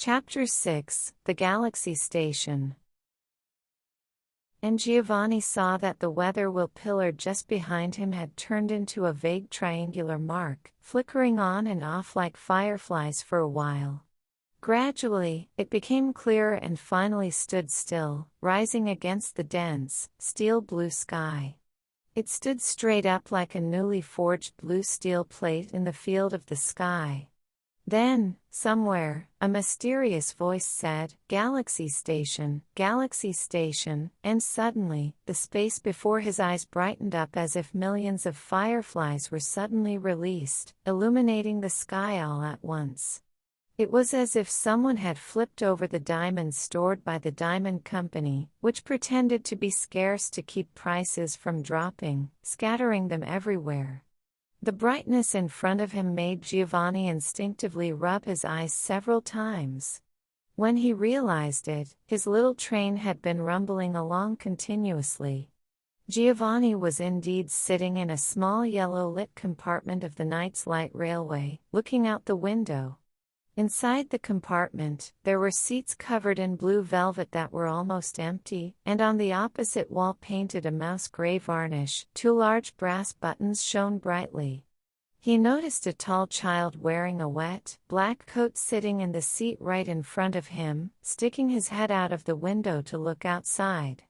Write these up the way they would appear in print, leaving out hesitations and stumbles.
Chapter 6, The Galaxy Station. And Giovanni saw that the weather wheel pillar just behind him had turned into a vague triangular mark, flickering on and off like fireflies for a while. Gradually, it became clearer and finally stood still, rising against the dense, steel blue sky. It stood straight up like a newly forged blue steel plate in the field of the sky. Then, somewhere, a mysterious voice said, "Galaxy Station, Galaxy Station," and suddenly, the space before his eyes brightened up as if millions of fireflies were suddenly released, illuminating the sky all at once. It was as if someone had flipped over the diamonds stored by the diamond company, which pretended to be scarce to keep prices from dropping, scattering them everywhere. The brightness in front of him made Giovanni instinctively rub his eyes several times. When he realized it, his little train had been rumbling along continuously. Giovanni was indeed sitting in a small yellow-lit compartment of the Night's Light Railway, looking out the window. Inside the compartment, there were seats covered in blue velvet that were almost empty, and on the opposite wall painted a mouse gray varnish, two large brass buttons shone brightly. He noticed a tall child wearing a wet, black coat sitting in the seat right in front of him, sticking his head out of the window to look outside.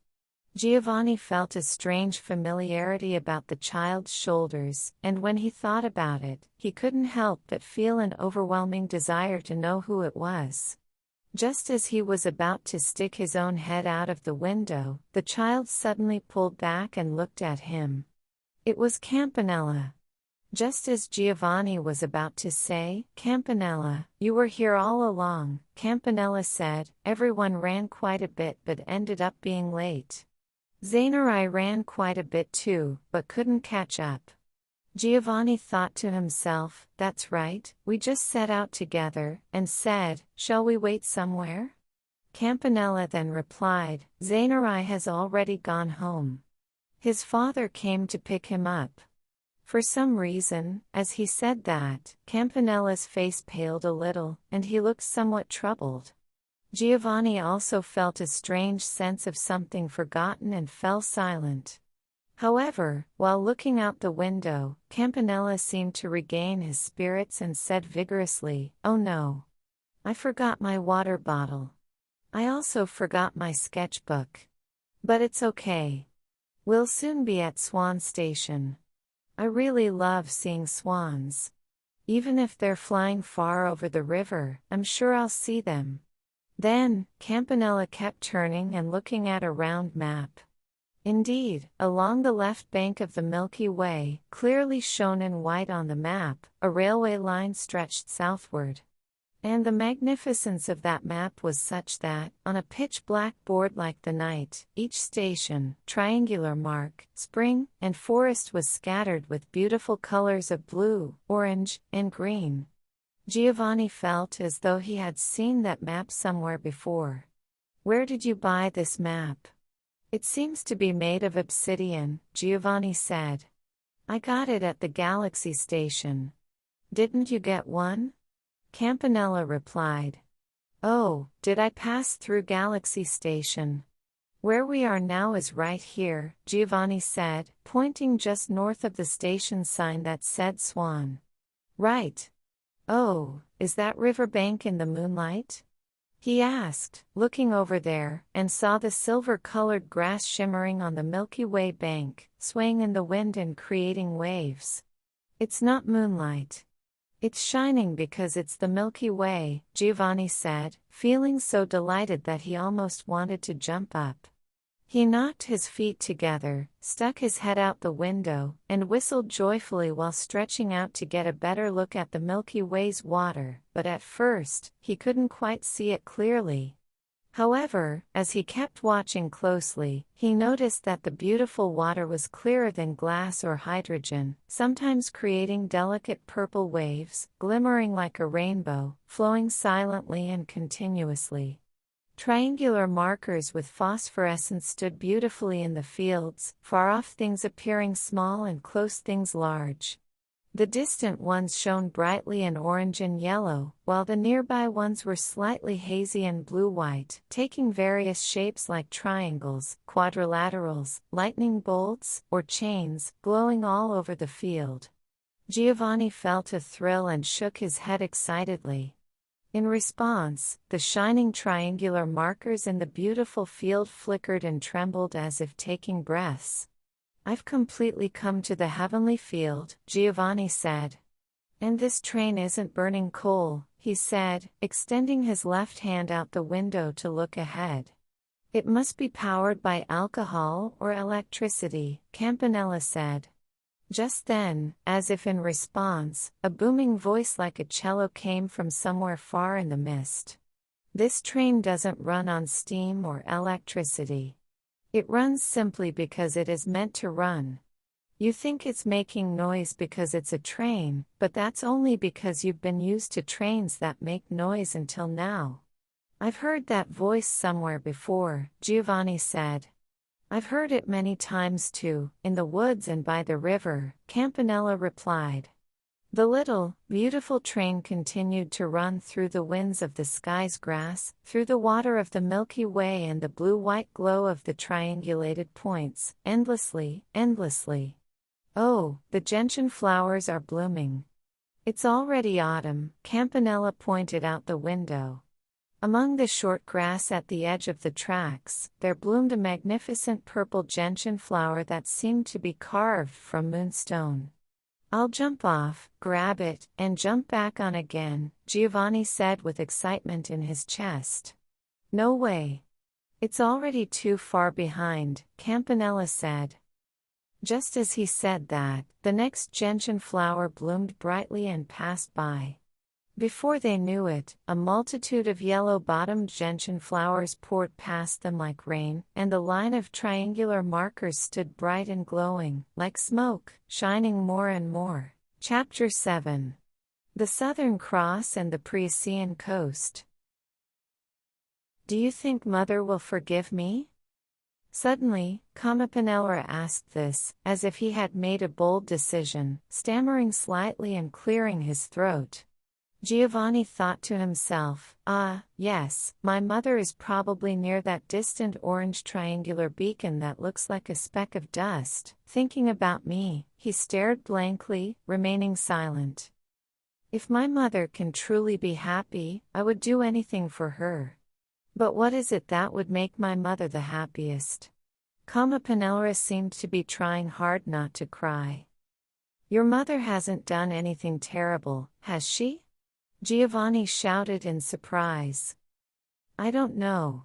Giovanni felt a strange familiarity about the child's shoulders, and when he thought about it, he couldn't help but feel an overwhelming desire to know who it was. Just as he was about to stick his own head out of the window, the child suddenly pulled back and looked at him. It was Campanella. Just as Giovanni was about to say, "Campanella, you were here all along," Campanella said, "Everyone ran quite a bit but ended up being late. Zainari ran quite a bit too, but couldn't catch up." Giovanni thought to himself, "That's right, we just set out together," and said, "Shall we wait somewhere?" Campanella then replied, "Zainari has already gone home. His father came to pick him up." For some reason, as he said that, Campanella's face paled a little, and he looked somewhat troubled. Giovanni also felt a strange sense of something forgotten and fell silent. However, while looking out the window, Campanella seemed to regain his spirits and said vigorously, "Oh no. I forgot my water bottle. I also forgot my sketchbook. But it's okay. We'll soon be at Swan Station. I really love seeing swans. Even if they're flying far over the river, I'm sure I'll see them." Then, Campanella kept turning and looking at a round map. Indeed, along the left bank of the Milky Way, clearly shown in white on the map, a railway line stretched southward. And the magnificence of that map was such that, on a pitch-black board like the night, each station, triangular mark, spring, and forest was scattered with beautiful colors of blue, orange, and green. Giovanni felt as though he had seen that map somewhere before. "Where did you buy this map?" "It seems to be made of obsidian," Giovanni said. "I got it at the Galaxy Station." "Didn't you get one?" Campanella replied. "Oh, did I pass through Galaxy Station?" "Where we are now is right here," Giovanni said, pointing just north of the station sign that said Swan. "Right. Oh, is that riverbank in the moonlight?" he asked, looking over there, and saw the silver-colored grass shimmering on the Milky Way bank, swaying in the wind and creating waves. "It's not moonlight. It's shining because it's the Milky Way," Giovanni said, feeling so delighted that he almost wanted to jump up. He knocked his feet together, stuck his head out the window, and whistled joyfully while stretching out to get a better look at the Milky Way's water, but at first, he couldn't quite see it clearly. However, as he kept watching closely, he noticed that the beautiful water was clearer than glass or hydrogen, sometimes creating delicate purple waves, glimmering like a rainbow, flowing silently and continuously. Triangular markers with phosphorescence stood beautifully in the fields, far-off things appearing small and close things large. The distant ones shone brightly in orange and yellow, while the nearby ones were slightly hazy and blue-white, taking various shapes like triangles, quadrilaterals, lightning bolts, or chains, glowing all over the field. Giovanni felt a thrill and shook his head excitedly. In response, the shining triangular markers in the beautiful field flickered and trembled as if taking breaths. "I've completely come to the heavenly field," Giovanni said. "And this train isn't burning coal," he said, extending his left hand out the window to look ahead. "It must be powered by alcohol or electricity," Campanella said. Just then, as if in response, a booming voice like a cello came from somewhere far in the mist. "This train doesn't run on steam or electricity. It runs simply because it is meant to run. You think it's making noise because it's a train, but that's only because you've been used to trains that make noise until now." "I've heard that voice somewhere before," Giovanni said. "I've heard it many times too, in the woods and by the river," Campanella replied. The little, beautiful train continued to run through the winds of the sky's grass, through the water of the Milky Way and the blue-white glow of the triangulated points, endlessly, endlessly. "Oh, the gentian flowers are blooming. It's already autumn," Campanella pointed out the window. Among the short grass at the edge of the tracks, there bloomed a magnificent purple gentian flower that seemed to be carved from moonstone. "I'll jump off, grab it, and jump back on again," Giovanni said with excitement in his chest. "No way. It's already too far behind," Campanella said. Just as he said that, the next gentian flower bloomed brightly and passed by. Before they knew it, a multitude of yellow-bottomed gentian flowers poured past them like rain, and the line of triangular markers stood bright and glowing, like smoke, shining more and more. Chapter 7. The Southern Cross and the Parisian Coast. "Do you think Mother will forgive me?" Suddenly, Campanella asked this, as if he had made a bold decision, stammering slightly and clearing his throat. Giovanni thought to himself, yes, my mother is probably near that distant orange triangular beacon that looks like a speck of dust, thinking about me." He stared blankly, remaining silent. "If my mother can truly be happy, I would do anything for her. But what is it that would make my mother the happiest?" Campanella seemed to be trying hard not to cry. "Your mother hasn't done anything terrible, has she?" Giovanni shouted in surprise. "I don't know.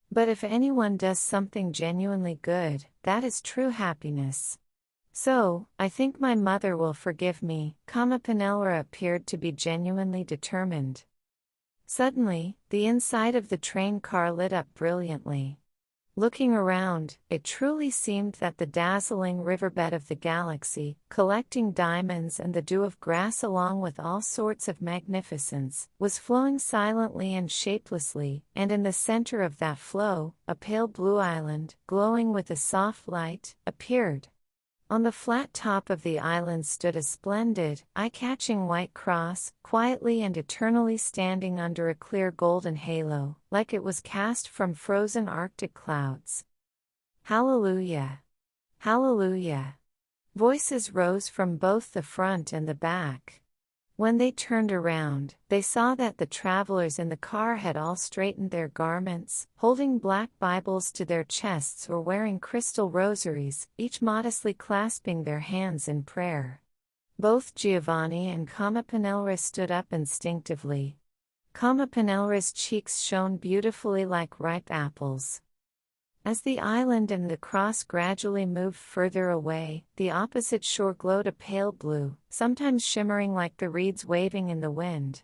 But if anyone does something genuinely good, that is true happiness. So, I think my mother will forgive me." Campanella appeared to be genuinely determined. Suddenly, the inside of the train car lit up brilliantly. Looking around, it truly seemed that the dazzling riverbed of the galaxy, collecting diamonds and the dew of grass along with all sorts of magnificence, was flowing silently and shapelessly, and in the center of that flow, a pale blue island, glowing with a soft light, appeared. On the flat top of the island stood a splendid, eye-catching white cross, quietly and eternally standing under a clear golden halo, like it was cast from frozen Arctic clouds. "Hallelujah! Hallelujah!" Voices rose from both the front and the back. When they turned around, they saw that the travelers in the car had all straightened their garments, holding black Bibles to their chests or wearing crystal rosaries, each modestly clasping their hands in prayer. Both Giovanni and Campanella stood up instinctively. Campanella's cheeks shone beautifully like ripe apples. As the island and the cross gradually moved further away, the opposite shore glowed a pale blue, sometimes shimmering like the reeds waving in the wind.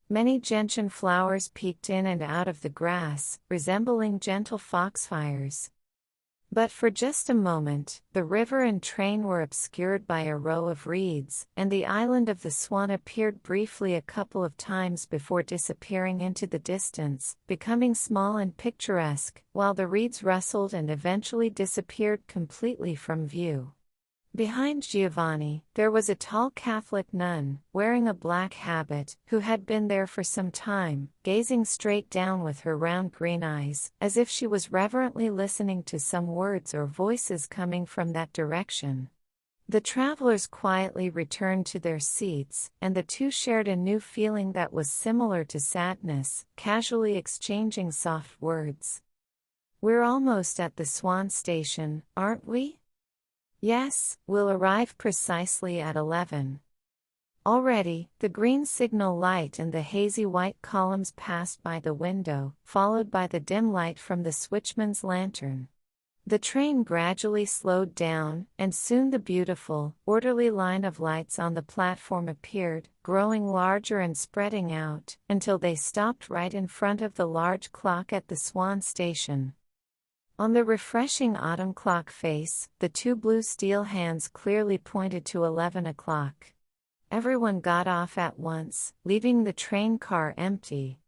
Many gentian flowers peeked in and out of the grass, resembling gentle foxfires. But for just a moment, the river and train were obscured by a row of reeds, and the island of the Swan appeared briefly a couple of times before disappearing into the distance, becoming small and picturesque, while the reeds rustled and eventually disappeared completely from view. Behind Giovanni, there was a tall Catholic nun, wearing a black habit, who had been there for some time, gazing straight down with her round green eyes, as if she was reverently listening to some words or voices coming from that direction. The travelers quietly returned to their seats, and the two shared a new feeling that was similar to sadness, casually exchanging soft words. "We're almost at the Swan Station, aren't we?" "Yes, we'll arrive precisely at 11. Already, the green signal light and the hazy white columns passed by the window, followed by the dim light from the switchman's lantern. The train gradually slowed down, and soon the beautiful, orderly line of lights on the platform appeared, growing larger and spreading out, until they stopped right in front of the large clock at the Swan Station. On the refreshing autumn clock face, the two blue steel hands clearly pointed to 11 o'clock. Everyone got off at once, leaving the train car empty.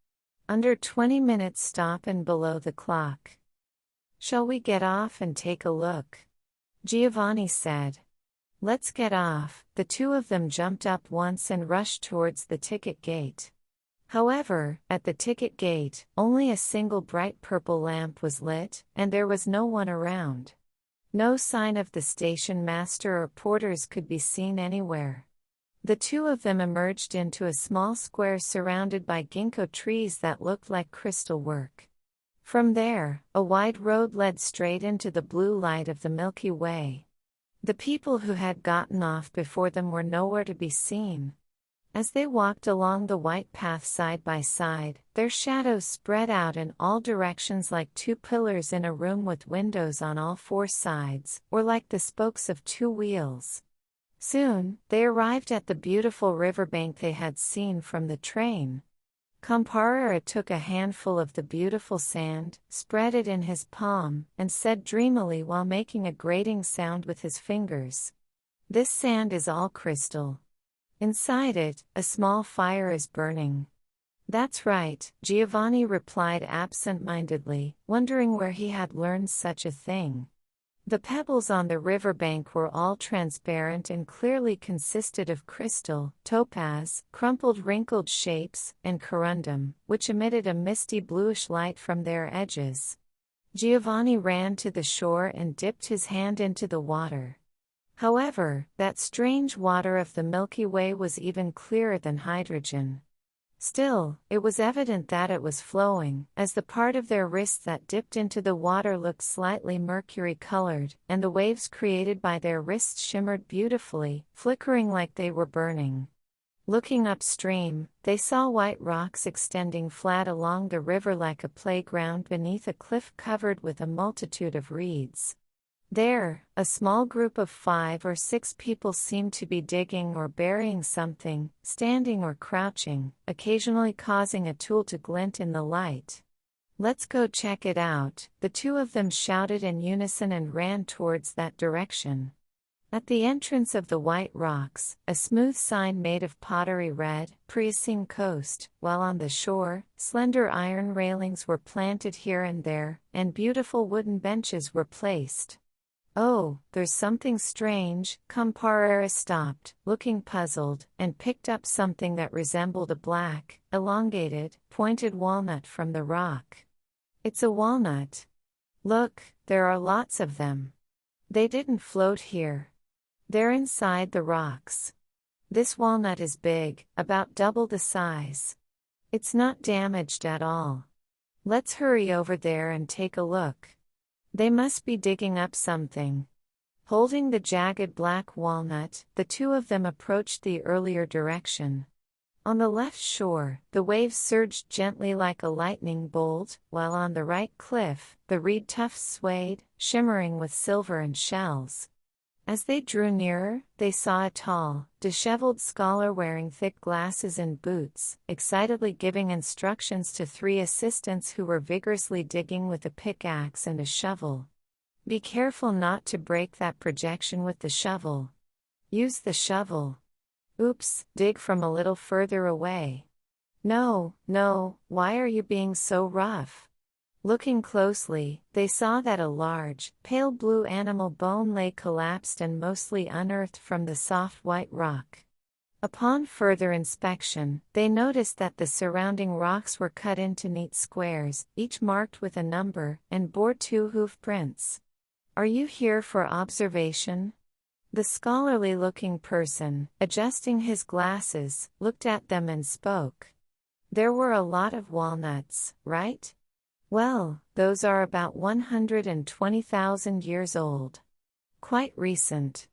Under 20 minutes stop and below the clock. "Shall we get off and take a look?" Giovanni said. "Let's get off." The two of them jumped up once and rushed towards the ticket gate. However, at the ticket gate, only a single bright purple lamp was lit, and there was no one around. No sign of the station master or porters could be seen anywhere. The two of them emerged into a small square surrounded by ginkgo trees that looked like crystal work. From there, a wide road led straight into the blue light of the Milky Way. The people who had gotten off before them were nowhere to be seen. As they walked along the white path side by side, their shadows spread out in all directions like two pillars in a room with windows on all four sides, or like the spokes of two wheels. Soon, they arrived at the beautiful riverbank they had seen from the train. Campanella took a handful of the beautiful sand, spread it in his palm, and said dreamily while making a grating sound with his fingers, "This sand is all crystal. Inside it, a small fire is burning." "That's right," Giovanni replied absent-mindedly, wondering where he had learned such a thing. The pebbles on the riverbank were all transparent and clearly consisted of crystal, topaz, crumpled wrinkled shapes, and corundum, which emitted a misty bluish light from their edges. Giovanni ran to the shore and dipped his hand into the water. However, that strange water of the Milky Way was even clearer than hydrogen. Still, it was evident that it was flowing, as the part of their wrists that dipped into the water looked slightly mercury-colored, and the waves created by their wrists shimmered beautifully, flickering like they were burning. Looking upstream, they saw white rocks extending flat along the river like a playground beneath a cliff covered with a multitude of reeds. There, a small group of 5 or 6 people seemed to be digging or burying something, standing or crouching, occasionally causing a tool to glint in the light. "Let's go check it out," the two of them shouted in unison and ran towards that direction. At the entrance of the white rocks, a smooth sign made of pottery read, "Priacine Coast," while on the shore, slender iron railings were planted here and there, and beautiful wooden benches were placed. "Oh, there's something strange." Campanella stopped, looking puzzled, and picked up something that resembled a black, elongated, pointed walnut from the rock. "It's a walnut. Look, there are lots of them. They didn't float here. They're inside the rocks. This walnut is big, about double the size. It's not damaged at all. Let's hurry over there and take a look. They must be digging up something." Holding the jagged black walnut, the two of them approached the earlier direction. On the left shore, the waves surged gently like a lightning bolt, while on the right cliff, the reed tufts swayed, shimmering with silver and shells. As they drew nearer, they saw a tall, disheveled scholar wearing thick glasses and boots, excitedly giving instructions to 3 assistants who were vigorously digging with a pickaxe and a shovel. "Be careful not to break that projection with the shovel. Use the shovel. Oops, dig from a little further away. No, why are you being so rough? Looking closely, they saw that a large, pale blue animal bone lay collapsed and mostly unearthed from the soft white rock. Upon further inspection, they noticed that the surrounding rocks were cut into neat squares, each marked with a number, and bore 2 hoof prints. "Are you here for observation?" The scholarly-looking person, adjusting his glasses, looked at them and spoke. "There were a lot of walnuts, right? Well, those are about 120,000 years old. Quite recent.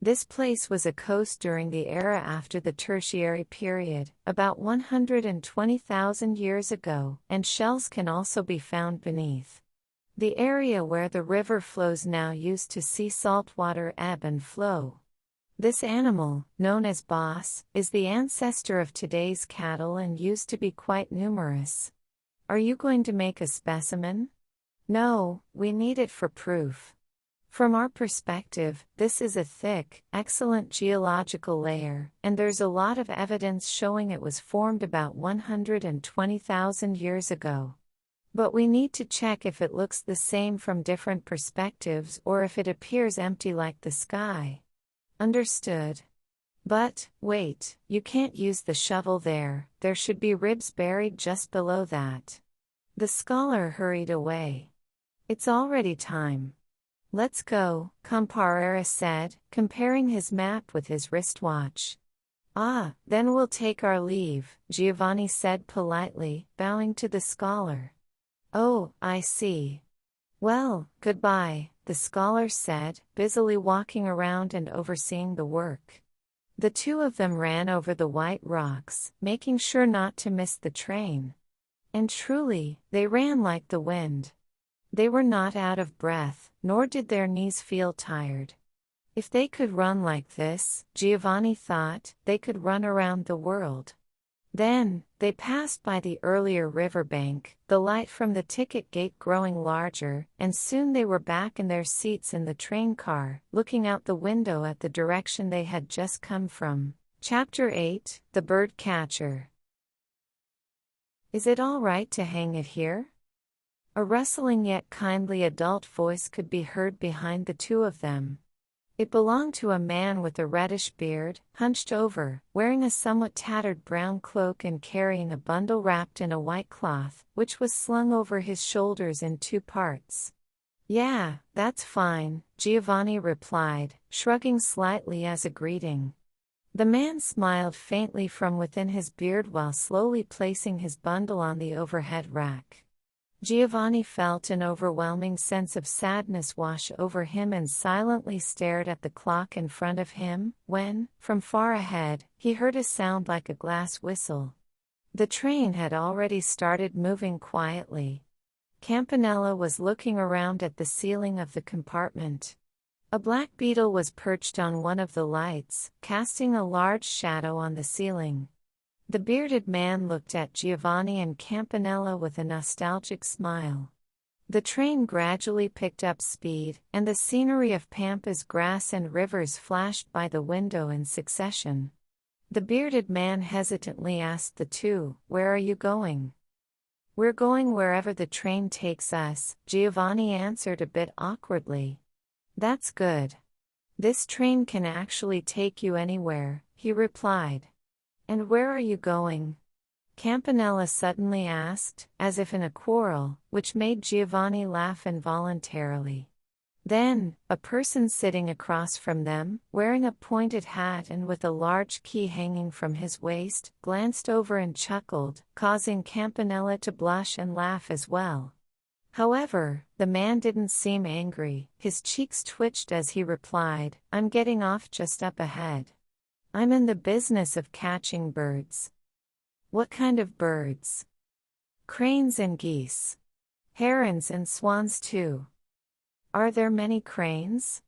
This place was a coast during the era after the Tertiary period, about 120,000 years ago, and shells can also be found beneath. The area where the river flows now used to see saltwater ebb and flow. This animal, known as Boss, is the ancestor of today's cattle and used to be quite numerous. Are you going to make a specimen?" "No, we need it for proof. From our perspective, this is a thick, excellent geological layer, and there's a lot of evidence showing it was formed about 120,000 years ago. But we need to check if it looks the same from different perspectives or if it appears empty like the sky." "Understood. But, wait, you can't use the shovel there should be ribs buried just below that." The scholar hurried away. "It's already time. Let's go," Campanella said, comparing his map with his wristwatch. "Ah, then we'll take our leave," Giovanni said politely, bowing to the scholar. "Oh, I see. Well, goodbye," the scholar said, busily walking around and overseeing the work. The 2 of them ran over the white rocks, making sure not to miss the train. And truly, they ran like the wind. They were not out of breath, nor did their knees feel tired. If they could run like this, Giovanni thought, they could run around the world. Then, they passed by the earlier riverbank, the light from the ticket gate growing larger, and soon they were back in their seats in the train car, looking out the window at the direction they had just come from. Chapter 8, The Bird Catcher. "Is it all right to hang it here?" A rustling yet kindly adult voice could be heard behind the 2 of them. It belonged to a man with a reddish beard, hunched over, wearing a somewhat tattered brown cloak and carrying a bundle wrapped in a white cloth, which was slung over his shoulders in 2 parts. "Yeah, that's fine," Giovanni replied, shrugging slightly as a greeting. The man smiled faintly from within his beard while slowly placing his bundle on the overhead rack. Giovanni felt an overwhelming sense of sadness wash over him and silently stared at the clock in front of him, when, from far ahead, he heard a sound like a glass whistle. The train had already started moving quietly. Campanella was looking around at the ceiling of the compartment. A black beetle was perched on one of the lights, casting a large shadow on the ceiling. The bearded man looked at Giovanni and Campanella with a nostalgic smile. The train gradually picked up speed, and the scenery of pampas, grass and rivers flashed by the window in succession. The bearded man hesitantly asked the 2, "Where are you going?" "We're going wherever the train takes us," Giovanni answered a bit awkwardly. "That's good. This train can actually take you anywhere," he replied. "And where are you going?" Campanella suddenly asked, as if in a quarrel, which made Giovanni laugh involuntarily. Then, a person sitting across from them, wearing a pointed hat and with a large key hanging from his waist, glanced over and chuckled, causing Campanella to blush and laugh as well. However, the man didn't seem angry. His cheeks twitched as he replied, "I'm getting off just up ahead. I'm in the business of catching birds." "What kind of birds?" "Cranes and geese. Herons and swans too." "Are there many cranes?"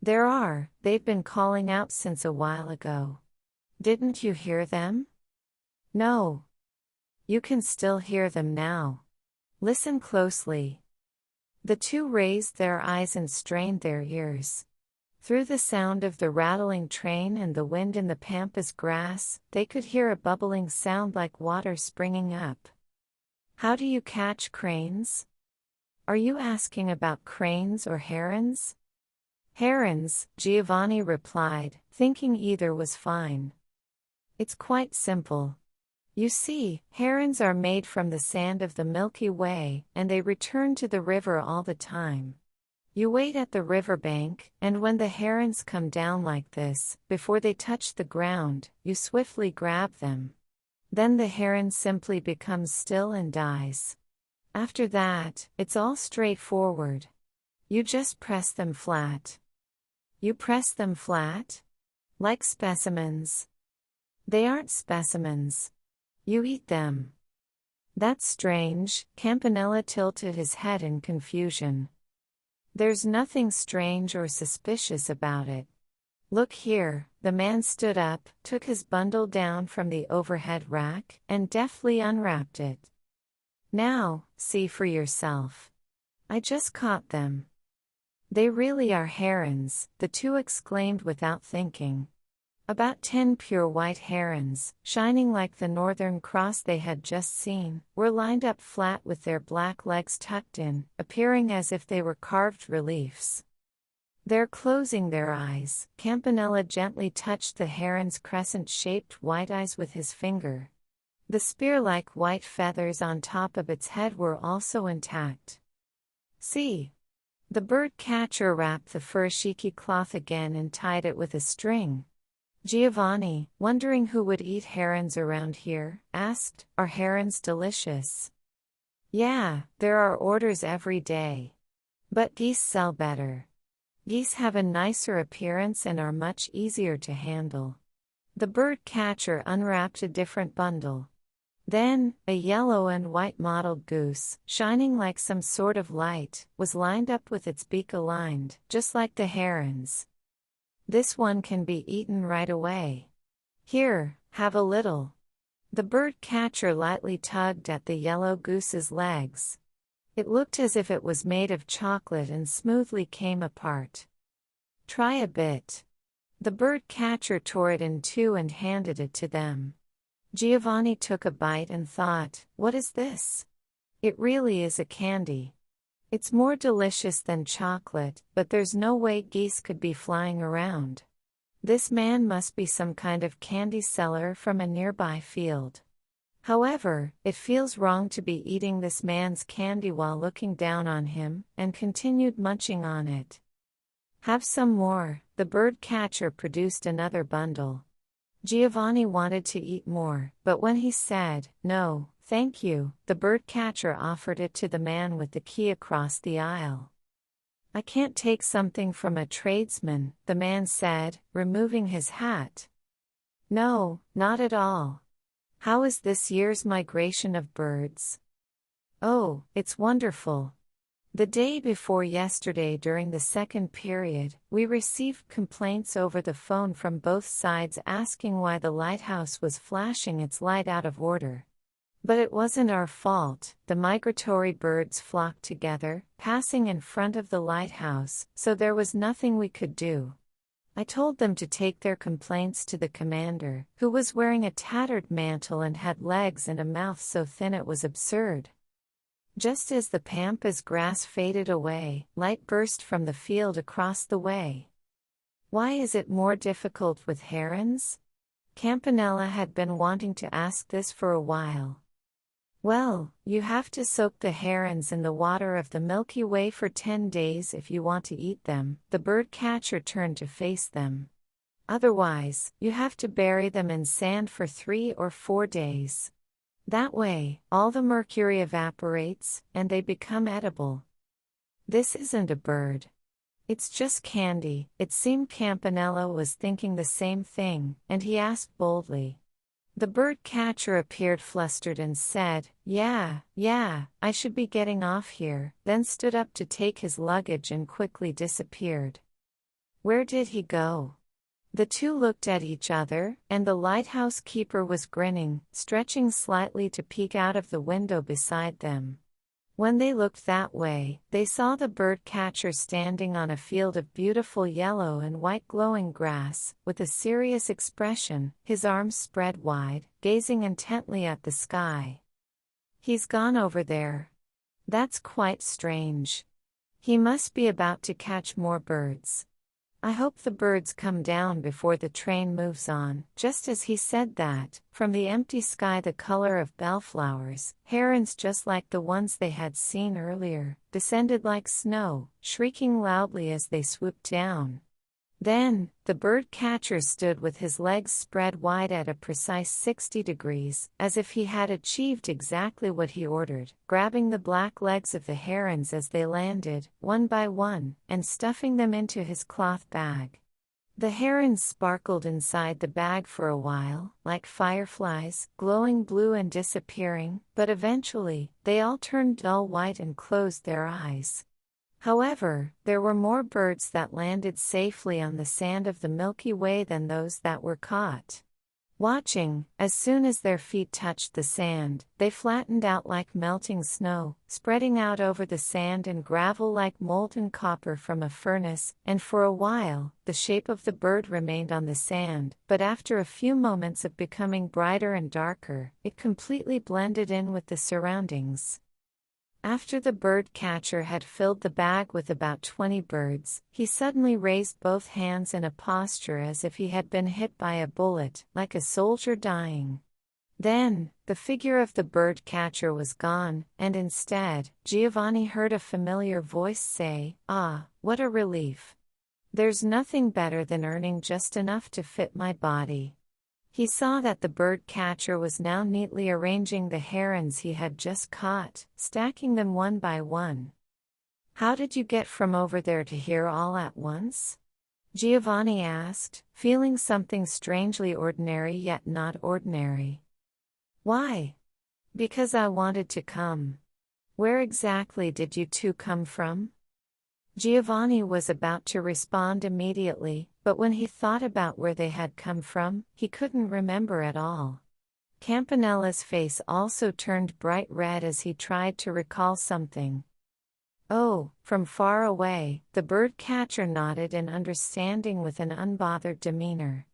"There are, they've been calling out since a while ago." "Didn't you hear them?" "No. You can still hear them now. Listen closely." The 2 raised their eyes and strained their ears. Through the sound of the rattling train and the wind in the pampas grass, they could hear a bubbling sound like water springing up. How do you catch cranes? Are you asking about cranes or herons? Herons, Giovanni replied, thinking either was fine. It's quite simple. You see, herons are made from the sand of the Milky Way, and they return to the river all the time. You wait at the riverbank, and when the herons come down like this, before they touch the ground, you swiftly grab them. Then the heron simply becomes still and dies. After that, it's all straightforward. You just press them flat. You press them flat? Like specimens. They aren't specimens. You eat them. That's strange, Campanella tilted his head in confusion. There's nothing strange or suspicious about it. Look here, the man stood up, took his bundle down from the overhead rack, and deftly unwrapped it. Now, see for yourself. I just caught them. They really are herons, the two exclaimed without thinking. About 10 pure white herons, shining like the Northern Cross they had just seen, were lined up flat with their black legs tucked in, appearing as if they were carved reliefs. They're closing their eyes. Campanella gently touched the heron's crescent-shaped white eyes with his finger. The spear-like white feathers on top of its head were also intact. See? The bird catcher wrapped the furoshiki cloth again and tied it with a string. Giovanni, wondering who would eat herons around here, asked, "Are herons delicious?" "Yeah, there are orders every day. But geese sell better. Geese have a nicer appearance and are much easier to handle." The bird catcher unwrapped a different bundle. Then, a yellow and white mottled goose, shining like some sort of light, was lined up with its beak aligned, just like the herons. "This one can be eaten right away. Here, have a little." The bird catcher lightly tugged at the yellow goose's legs. It looked as if it was made of chocolate and smoothly came apart. "Try a bit." The bird catcher tore it in two and handed it to them. Giovanni took a bite and thought, "What is this? It really is a candy. It's more delicious than chocolate, but there's no way geese could be flying around. This man must be some kind of candy seller from a nearby field. However, it feels wrong to be eating this man's candy while looking down on him," and continued munching on it. "Have some more." The bird catcher produced another bundle. Giovanni wanted to eat more, but when he said, "No, thank you," the bird catcher offered it to the man with the key across the aisle. "I can't take something from a tradesman," the man said, removing his hat. "No, not at all. How is this year's migration of birds?" "Oh, it's wonderful. The day before yesterday during the second period, we received complaints over the phone from both sides asking why the lighthouse was flashing its light out of order. But it wasn't our fault. The migratory birds flocked together, passing in front of the lighthouse, so there was nothing we could do. I told them to take their complaints to the commander, who was wearing a tattered mantle and had legs and a mouth so thin it was absurd. Just as the pampas grass faded away, light burst from the field across the way. "Why is it more difficult with herons?" Campanella had been wanting to ask this for a while. "Well, you have to soak the herons in the water of the Milky Way for 10 days if you want to eat them." The bird catcher turned to face them. "Otherwise, you have to bury them in sand for 3 or 4 days. That way, all the mercury evaporates, and they become edible." "This isn't a bird. It's just candy." It seemed Campanella was thinking the same thing, and he asked boldly. The bird catcher appeared flustered and said, Yeah, I should be getting off here," then stood up to take his luggage and quickly disappeared. Where did he go? The two looked at each other, and the lighthouse keeper was grinning, stretching slightly to peek out of the window beside them. When they looked that way, they saw the bird catcher standing on a field of beautiful yellow and white glowing grass, with a serious expression, his arms spread wide, gazing intently at the sky. He's gone over there. That's quite strange. He must be about to catch more birds. I hope the birds come down before the train moves on." Just as he said that, from the empty sky, the color of bellflowers, herons just like the ones they had seen earlier, descended like snow, shrieking loudly as they swooped down. Then, the bird catcher stood with his legs spread wide at a precise 60 degrees, as if he had achieved exactly what he ordered, grabbing the black legs of the herons as they landed, one by one, and stuffing them into his cloth bag. The herons sparkled inside the bag for a while, like fireflies, glowing blue and disappearing, but eventually, they all turned dull white and closed their eyes. However, there were more birds that landed safely on the sand of the Milky Way than those that were caught. Watching, as soon as their feet touched the sand, they flattened out like melting snow, spreading out over the sand and gravel like molten copper from a furnace, and for a while, the shape of the bird remained on the sand, but after a few moments of becoming brighter and darker, it completely blended in with the surroundings. After the bird catcher had filled the bag with about 20 birds, he suddenly raised both hands in a posture as if he had been hit by a bullet, like a soldier dying. Then, the figure of the bird catcher was gone, and instead, Giovanni heard a familiar voice say, "Ah, what a relief. There's nothing better than earning just enough to fit my body." He saw that the bird catcher was now neatly arranging the herons he had just caught, stacking them one by one. "How did you get from over there to here all at once?" Giovanni asked, feeling something strangely ordinary yet not ordinary. "Why?" "Because I wanted to come." "Where exactly did you two come from?" Giovanni was about to respond immediately, but when he thought about where they had come from, he couldn't remember at all. Campanella's face also turned bright red as he tried to recall something. "Oh, from far away," the bird catcher nodded in understanding with an unbothered demeanor.